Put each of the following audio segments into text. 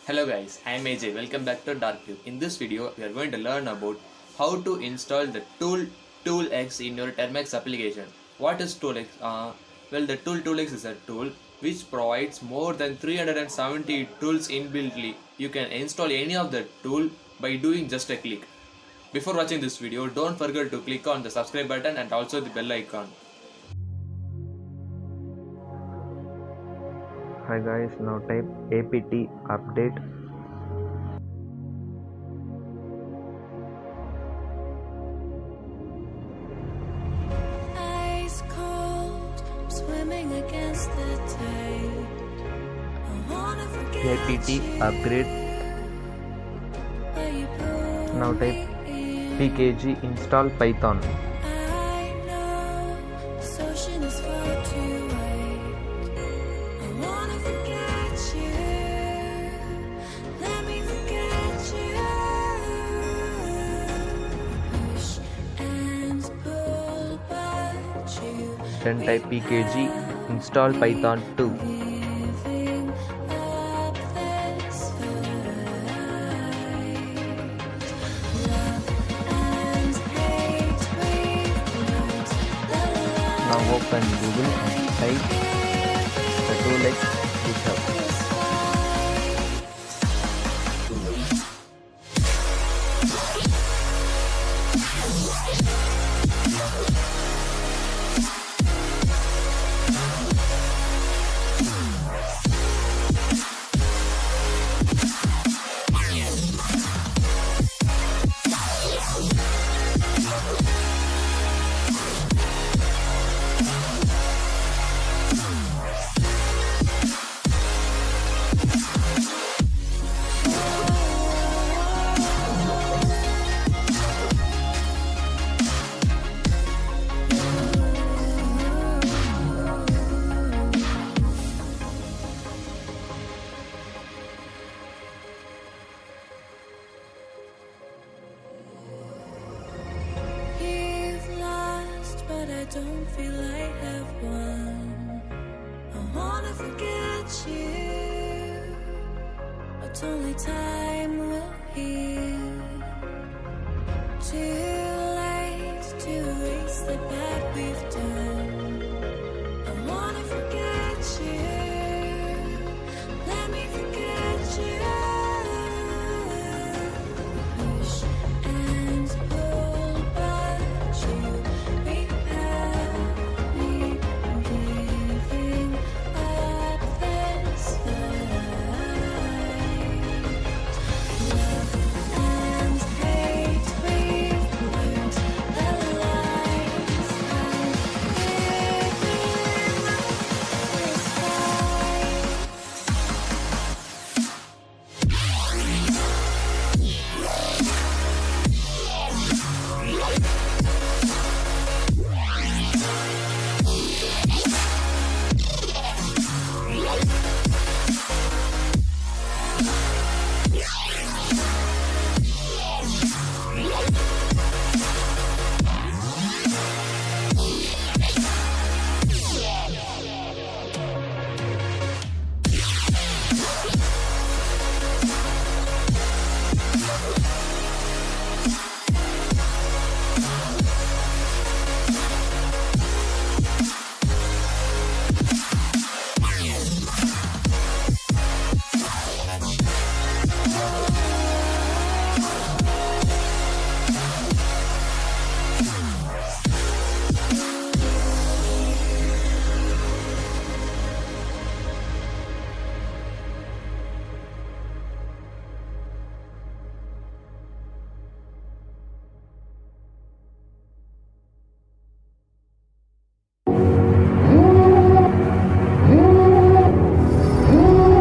Hello guys, I am AJ. Welcome back to Dark. In this video, we are going to learn about how to install the Tool-X in your Termux application. What is Tool-X? Well, the Tool-X is a tool which provides more than 370 tools inbuiltly. You can install any of the tool by doing just a click. Before watching this video, don't forget to click on the subscribe button and also the bell icon. Hi guys, now type apt update. Ice cold, swimming against the tide. I wanna forget apt you, upgrade. but you pull Now type me in. pkg install python. I know this ocean is far too wide. I wanna forget you. Let me forget you. Push and pull, but you Then type pkg install python 2. giving up this fight. Love and hate, we've learned the Now open Google and type the Tool-X GitHub. this fight. You've lost, but I don't feel I have won. I wanna forget you, but only time will heal. Too late to erase the bad we've done. I wanna forget you. Let me forget you. Push and pull, but you repel me, giving up this fight. Love and hate, we've learned the lines. I'm giving up this fight.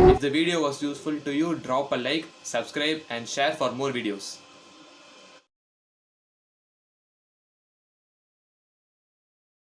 If the video was useful to you, drop a like, subscribe and share for more videos.